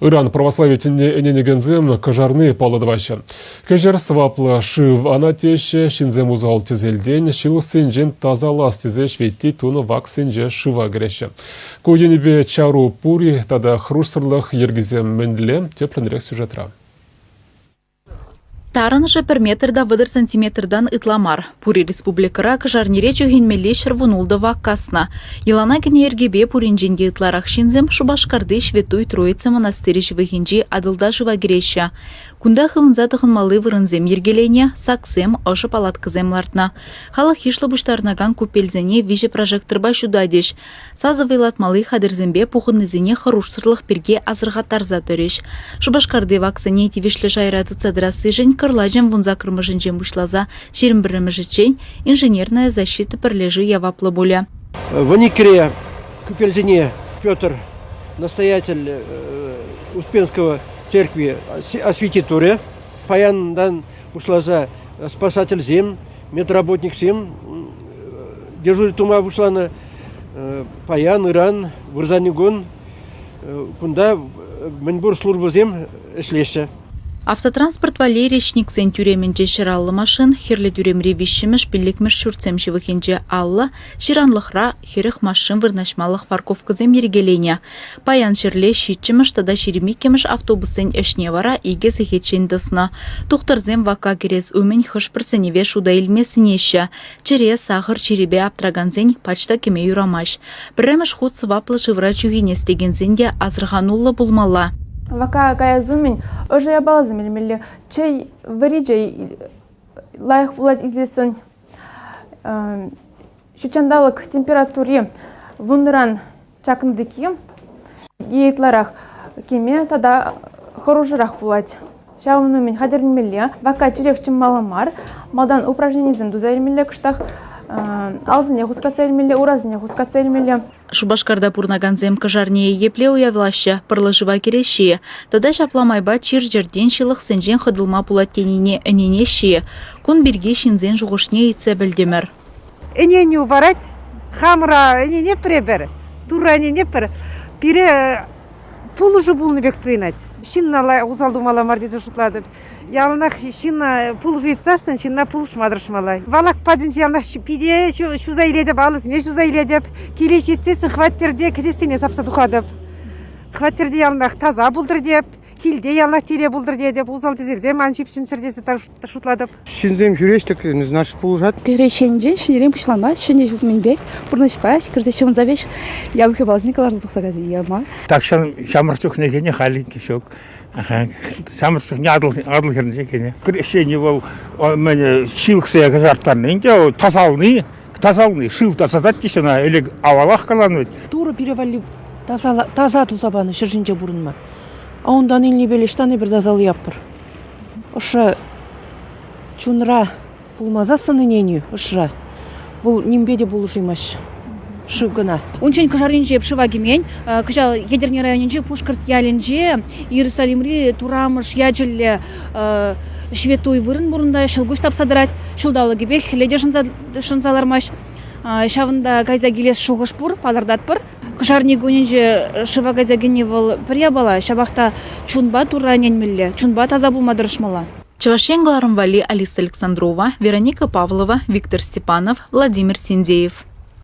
Иран православие эненегензем кажарны паладываща. Кежер сваплы шив анатеше шинзем узал тезелден, шил сенжен тазалас тезе шветти туны вак сенже шива греща. Куденебе чару пури тада хрусырлых ергізем менле тепленрек сюжетра. Тарын же per метрда выдыр сантиметрдан ытламар. Пури республикара кажарнире чугенмеле шырвунулды ваккасна. Елана гіне ергебе пуринженге ытларах шинзем Шубашкарды Шветуй Троица монастырь живыхинжи адылда жива гереща. Кунда хывынза тыхынмалы вырынзем ергелене, саксем, ошы палаткызем лартна. Халық хишлы буштарнаган купелзене виже прожекторба шудадеш. Сазывайлатмалы хадырзембе пухынызене харушсырлых перге азырғаттарза төреш. Шубашкарды ваксыне тивишлі жайраты цадрасы жен кырлажем вунза кырмыжынжем вышлаза шерімбіріміжічен инженерная защита пірлежі яваплы боля. В Никре купельзене Петр, настоятель Успенского церкви, осветит туре. Паяндан ушлаза спасатель зем, медработник зем, дежурит ума ушлана паян, Иран, вырзанигон, кунда менбур службу зем эшлеша. Автотранспорт вале речниксен тюременже шыраллы машин, херлі тюремре вишшіміш пілікміш шүртсем шывыхенже алла, ширанлықра херіх машин вырнашмалық парковкызем ергелене. Паян шерле шитчіміш тада шеремекеміш автобусын әшне вара иге сехетшен дысына. Тухтарзем вака керез өмен хыш бірсеневе шуда илмесінеші. Чере сахыр черебе аптраганзен пачта кеме юрамаш. Біреміш худ сываплы жывра чугенестегензенде азырғанулы булмала. Вака каязумин уже я балзамилмели чей вариджей лайх влад известен шучандалык температуре вунран чакындыки гейтларах кеме тада хоружырах влад шаунумин хадермеле вака черекчим маламар малдан упражнением дузайрмеле кштах алзыне хускацельмеле уразыне хускацельмеле. Шубашкарда пурнаганзем кажарнее епле уявлаща, пырлыжыва керешие. Тада шапламайба чир жерден шылық сенжен хыдылма пулаттенине эненешие. Кун берге шинзен жуғышне итсе білдемір. Энене убарать, хамра энене пребер, тура энене пір. Пире пулыжы булны бек твинать. Шинна узалдумала мардезе шутладып. Ялнах шинна пулыжы итсасын, шинна пулыш мадрышмалай. Валак падынчы ялнах пиде шуза иледіп, алысыне шуза иледіп. Келеш етсесін хваттерде кедесіне сапса дұқадып. Хваттерде ялнах таза бұлдыр деп, келде ялнах тере бұлдыр деп, узал тезелдем аншип шиншірдесі шутладып. Шинзем жүрештік, значит, пулжат. Керешенжен шинерен пұшланма, шине жүпменбек, бұрнышпа, кірзешімін забеш, я выхе балзникаларды тұқсагази, яма. Так шамырчук некене халенький шок. Шамырчук не адыл хернеше кене. Керешене бол, мене шилксыя кажартарны, инде тазалны, шив тазадат тишена, элек авалах каланвет. Тура перевалив, таза тузабаны шыржинже бурынма. А ондан илни белештаны бір тазалы яппыр. Оша чунра пулмаза сыныненю, ошра. Бұл нембеде булышымаш. Шыгына. Унчен кажаринже пшыва гемень, кажал ядерный районинже Пушкарт ялинже Иерусалимри турамыш яджелле Шветуй вырын бурында шылгуш тапсадырать, шылдалы гебех леде шынзалармаш. Шавында гайза гилес шуғыш пур, палардат пур. Кажарни гунинже шыва гайза геневал приябала, шабахта чунба тураненмелле, чунба таза булмадырышмала. Чавашенгаларым вали Алиса Александрова, Вероника Павлова, Виктор Степанов, Владимир Синдеев.